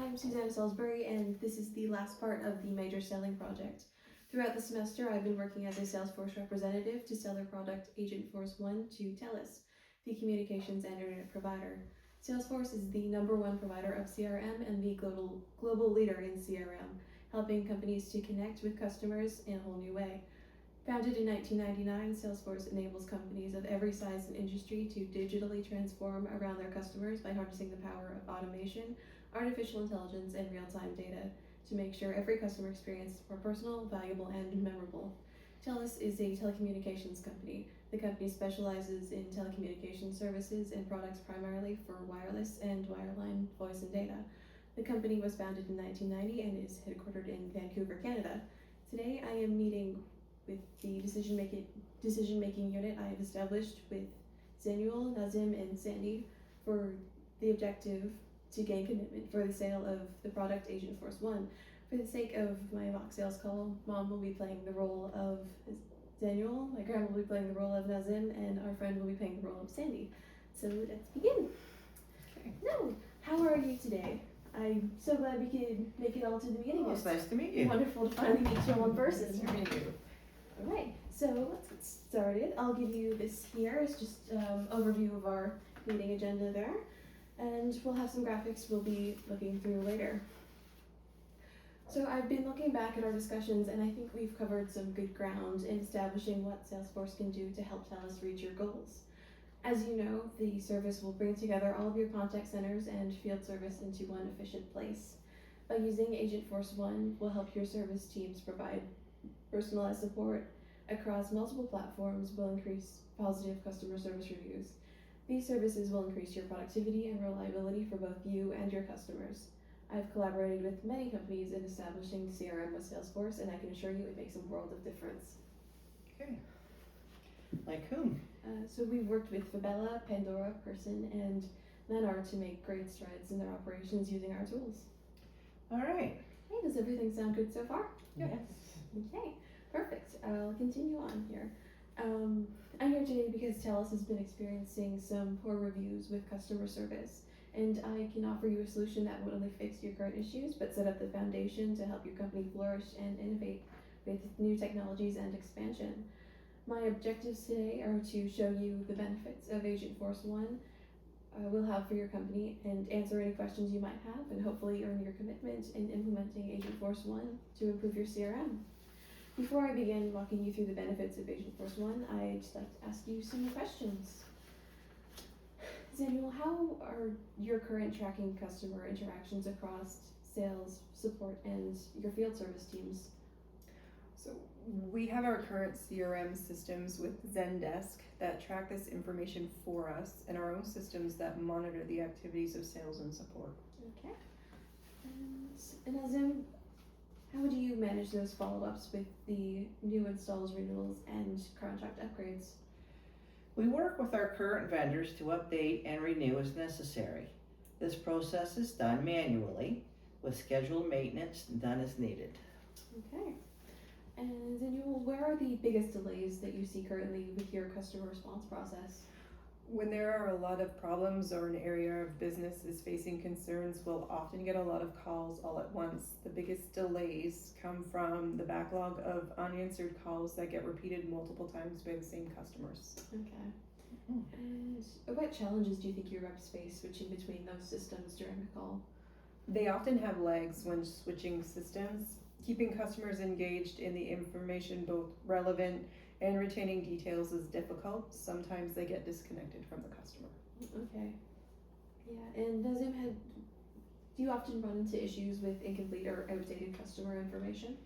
I'm Susanna Salisbury, and this is the last part of the Major Selling Project. Throughout the semester, I've been working as a Salesforce representative to sell their product Agentforce One to TELUS, the communications and internet provider. Salesforce is the #1 provider of CRM and the global leader in CRM, helping companies to connect with customers in a whole new way. Founded in 1999, Salesforce enables companies of every size and industry to digitally transform around their customers by harnessing the power of automation, artificial intelligence, and real-time data to make sure every customer experience is more personal, valuable, and memorable. TELUS is a telecommunications company. The company specializes in telecommunications services and products primarily for wireless and wireline voice and data. The company was founded in 1990 and is headquartered in Vancouver, Canada. Today, I am meeting with the decision-making unit I have established with Zanuel, Nazim, and Sandy for the objective to gain commitment for the sale of the product Agentforce One. For the sake of my mock sales call, Mom will be playing the role of Zanuel, my grandma will be playing the role of Nazim, and our friend will be playing the role of Sandy. So let's begin. Okay. No, how are you today? I'm so glad we could make it all to the meeting. Oh, it's nice to meet you. Wonderful to finally meet you in person. Nice to meet you. Alright, so let's get started. I'll give you this here as just overview of our meeting agenda there, and we'll have some graphics we'll be looking through later. So I've been looking back at our discussions, and I think we've covered some good ground in establishing what Salesforce can do to help TELUS reach your goals. As you know, the service will bring together all of your contact centers and field service into one efficient place. By using Agentforce One, will help your service teams provide personalized support across multiple platforms, will increase positive customer service reviews. These services will increase your productivity and reliability for both you and your customers. I've collaborated with many companies in establishing CRM with Salesforce, and I can assure you it makes a world of difference. Okay. Like whom? So we've worked with Fabella, Pandora, Person, and Lennar to make great strides in their operations using our tools. All right. Hey, does everything sound good so far? Yes. Okay, perfect. I'll continue on here. I'm here today because TELUS has been experiencing some poor reviews with customer service, and I can offer you a solution that won't only fix your current issues, but set up the foundation to help your company flourish and innovate with new technologies and expansion. My objectives today are to show you the benefits of Agentforce One will have for your company and answer any questions you might have, and hopefully earn your commitment in implementing Agentforce One to improve your CRM. Before I begin walking you through the benefits of Agentforce One, I'd just like to ask you some questions. Zanuel, how are your current tracking customer interactions across sales, support, and your field service teams? So we have our current CRM systems with Zendesk that track this information for us, and our own systems that monitor the activities of sales and support. Okay. And Nazim, how do you manage those follow-ups with the new installs, renewals, and contract upgrades? We work with our current vendors to update and renew as necessary. This process is done manually, with scheduled maintenance done as needed. Okay. And Zanuel, where are the biggest delays that you see currently with your customer response process? When there are a lot of problems or an area of business is facing concerns, we'll often get a lot of calls all at once. The biggest delays come from the backlog of unanswered calls that get repeated multiple times by the same customers. Okay. Mhm. And what challenges do you think your reps face switching between those systems during a call? They often have lags when switching systems. Keeping customers engaged in the information, both relevant and retaining details, is difficult. Sometimes they get disconnected from the customer. Okay. Yeah, and Nazim, do you often run into issues with incomplete or outdated customer information?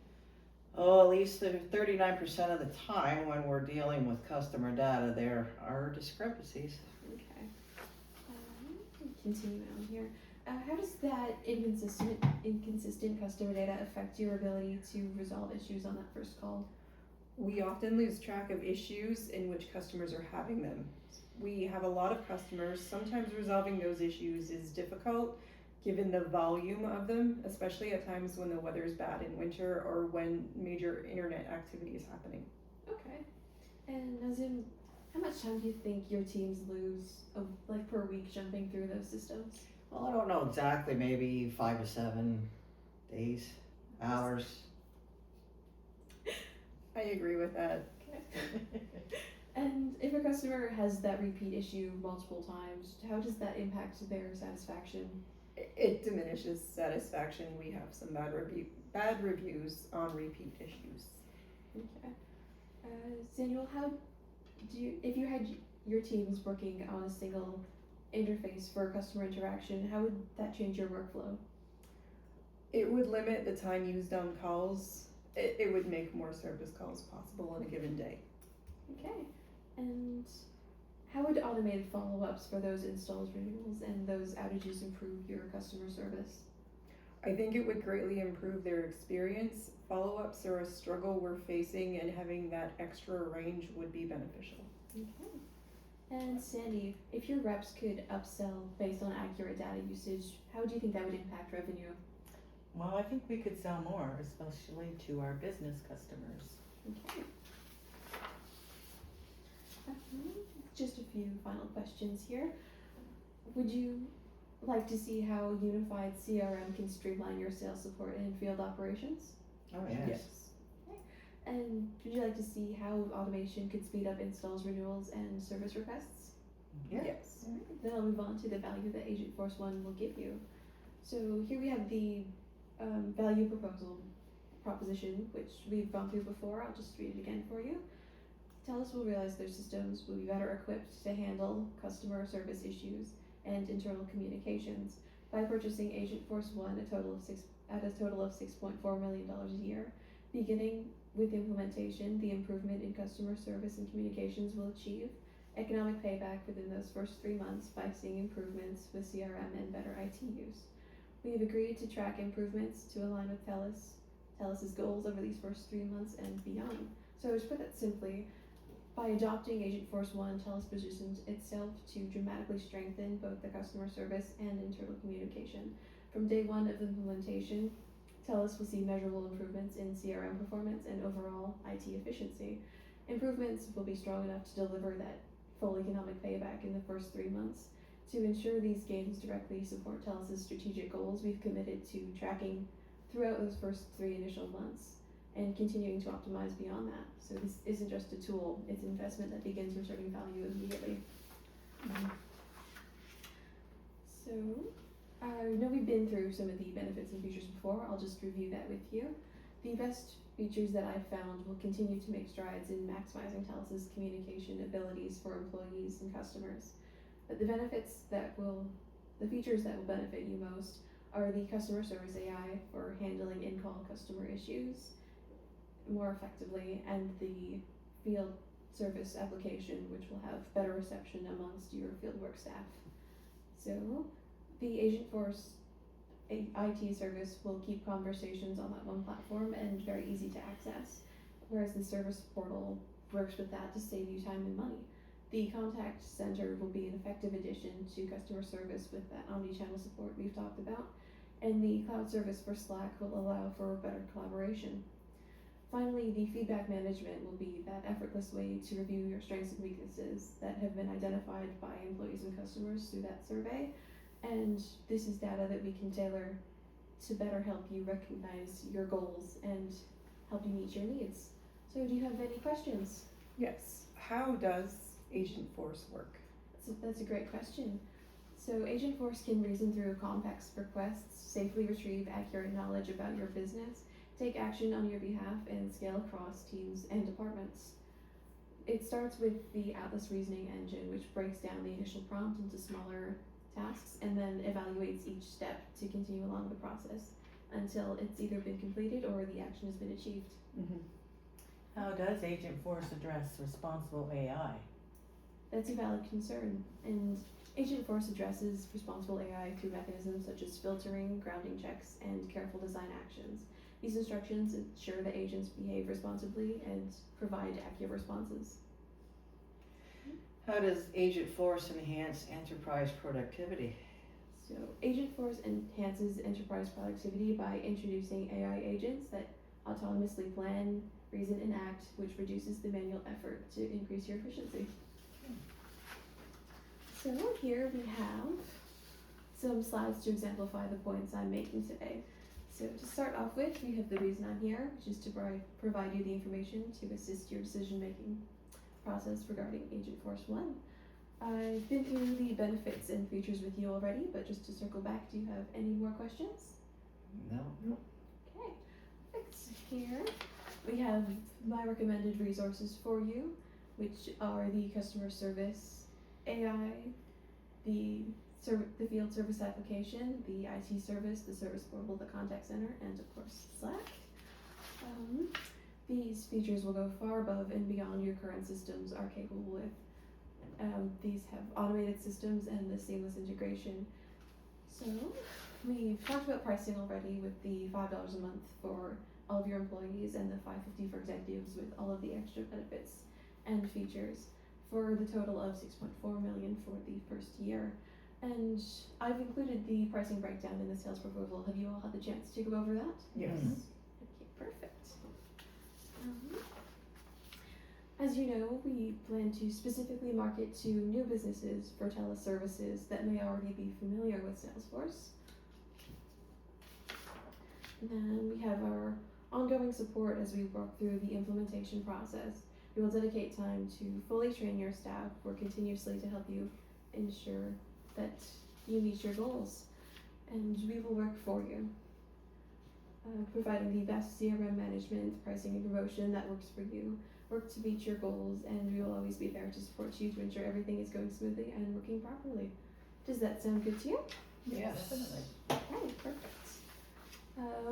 Oh, at least 39% of the time when we're dealing with customer data, there are discrepancies. Okay. Continue on here. How does that inconsistent customer data affect your ability to resolve issues on that first call? We often lose track of issues in which customers are having them. We have a lot of customers. Sometimes resolving those issues is difficult given the volume of them, especially at times when the weather is bad in winter or when major internet activity is happening. Okay. And Nazim, How much time do you think your teams lose like per week jumping through those systems? Well, I don't know exactly, maybe 5 to 7 days, hours. I agree with that. And if a customer has that repeat issue multiple times, how does that impact their satisfaction? It diminishes satisfaction. We have some bad reviews on repeat issues. Okay. Samuel, how do you, if you had your teams working on a single interface for customer interaction, how would that change your workflow? It would limit the time used on calls. It would make more service calls possible in a given day. Okay. And how would automated follow-ups for those installs, renewals, and those outages improve your customer service? I think it would greatly improve their experience. Follow-ups are a struggle we're facing, and having that extra range would be beneficial. Okay. And Sandy, if your reps could upsell based on accurate data usage, how do you think that would impact revenue? Well, I think we could sell more, especially to our business customers. Okay. Just a few final questions here. Would you like to see how unified CRM can streamline your sales support and field operations? Oh, yes. And would you like to see how automation could speed up installs, renewals, and service requests? Yeah. Yes. Then I'll move on to the value that Agentforce One will give you. So here we have the value proposition, which we've gone through before. I'll just read it again for you. TELUS will realize their systems will be better equipped to handle customer service issues and internal communications by purchasing Agentforce One at a total of $6.4 million a year. Beginning with implementation, the improvement in customer service and communications will achieve economic payback within those first 3 months by seeing improvements with CRM and better IT use. We have agreed to track improvements to align with TELUS's goals over these first 3 months and beyond. So to put that simply, by adopting Agentforce One, TELUS positions itself to dramatically strengthen both the customer service and internal communication. From day one of implementation, TELUS will see measurable improvements in CRM performance and overall IT efficiency. Improvements will be strong enough to deliver that full economic payback in the first 3 months. To ensure these gains directly support TELUS's strategic goals, we've committed to tracking throughout those first 3 initial months and continuing to optimize beyond that. So this isn't just a tool, it's an investment that begins returning value immediately. So, I know we've been through some of the benefits and features before. I'll just review that with you. The best features that I've found will continue to make strides in maximizing TELUS's communication abilities for employees and customers. But the features that will benefit you most are the customer service AI for handling in-call customer issues more effectively, and the field service application, which will have better reception amongst your fieldwork staff. So, the Agentforce IT service will keep conversations on that one platform and very easy to access, whereas the service portal works with that to save you time and money. The contact center will be an effective addition to customer service with that omni-channel support we've talked about, and the cloud service for Slack will allow for better collaboration. Finally, the feedback management will be that effortless way to review your strengths and weaknesses that have been identified by employees and customers through that survey. And this is data that we can tailor to better help you recognize your goals and help you meet your needs. So do you have any questions? Yes. How does Agentforce work? That's a great question. So Agentforce can reason through complex requests, safely retrieve accurate knowledge about your business, take action on your behalf, and scale across teams and departments. It starts with the Atlas Reasoning Engine, which breaks down the initial prompt into smaller tasks and then evaluates each step to continue along the process until it's either been completed or the action has been achieved. How does Agentforce address responsible AI? That's a valid concern, and Agentforce addresses responsible AI through mechanisms such as filtering, grounding checks, and careful design actions. These instructions ensure that agents behave responsibly and provide accurate responses. How does Agentforce enhance enterprise productivity? So Agentforce enhances enterprise productivity by introducing AI agents that autonomously plan, reason, and act, which reduces the manual effort to increase your efficiency. So here we have some slides to exemplify the points I'm making today. So to start off with, we have the reason I'm here, which is to provide you the information to assist your decision-making process regarding Agent Force 1. I've been through the benefits and features with you already, but just to circle back, do you have any more questions? No? Okay, perfect. So here we have my recommended resources for you, which are the customer service AI, the field service application, the IT service, the service portal, the contact center, and of course Slack. These features will go far above and beyond your current systems are capable with. These have automated systems and the seamless integration. So we've talked about pricing already with the $5 a month for all of your employees and the $5.50 for executives with all of the extra benefits and features for the total of $6.4 million for the first year. And I've included the pricing breakdown in the sales proposal. Have you all had the chance to go over that? Yes. Okay, perfect. As you know, we plan to specifically market to new businesses for TELUS services that may already be familiar with Salesforce. And then we have our ongoing support as we work through the implementation process. We will dedicate time to fully train your staff, work continuously to help you ensure that you meet your goals, and we will work for you. Providing the best CRM management, pricing, and promotion that works for you. Work to meet your goals, and we will always be there to support you to ensure everything is going smoothly and working properly. Does that sound good to you? Yes. Definitely. Okay, perfect.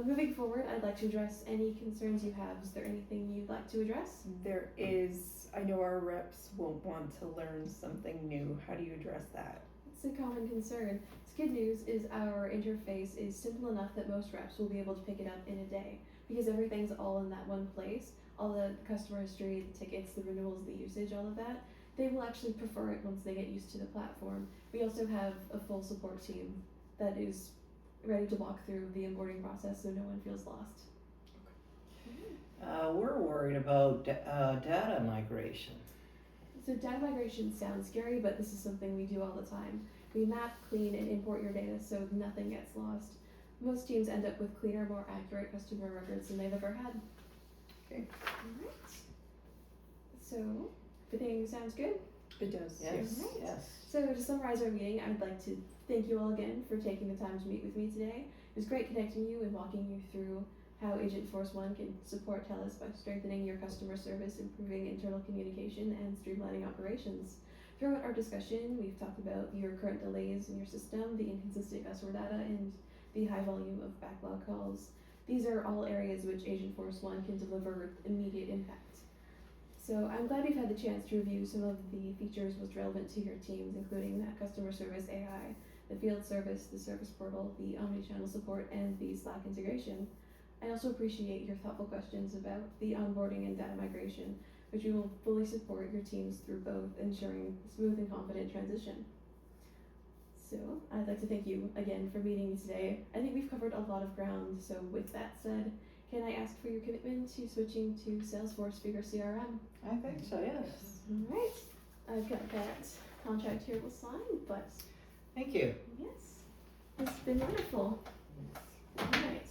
Moving forward, I'd like to address any concerns you have. Is there anything you'd like to address? There is, I know our reps won't want to learn something new. How do you address that? It's a common concern. It's good news is our interface is simple enough that most reps will be able to pick it up in a day because everything's all in that one place. All the customer history, the tickets, the renewals, the usage, all of that. They will actually prefer it once they get used to the platform. We also have a full support team that is ready to walk through the onboarding process so no one feels lost. We're worried about data migration. So data migration sounds scary, but this is something we do all the time. We map, clean, and import your data so nothing gets lost. Most teams end up with cleaner, more accurate customer records than they've ever had. Okay. Alright. So, everything sounds good? It does. Yes, Alright. yes. So to summarize our meeting, I'd like to thank you all again for taking the time to meet with me today. It was great connecting you and walking you through how Agent Force 1 can support TELUS by strengthening your customer service, improving internal communication, and streamlining operations. Throughout our discussion, we've talked about your current delays in your system, the inconsistent customer data, and the high volume of backlog calls. These are all areas which Agent Force 1 can deliver with immediate impact. So I'm glad we've had the chance to review some of the features most relevant to your teams, including that customer service AI, the field service, the service portal, the omnichannel support, and the Slack integration. I also appreciate your thoughtful questions about the onboarding and data migration, which we will fully support your teams through both, ensuring smooth and confident transition. So I'd like to thank you again for meeting me today. I think we've covered a lot of ground, so with that said, can I ask for your commitment to switching to Salesforce for your CRM? I think so, yes. Alright, I've got that contract here to sign, but Thank you. yes, it's been wonderful. Alright,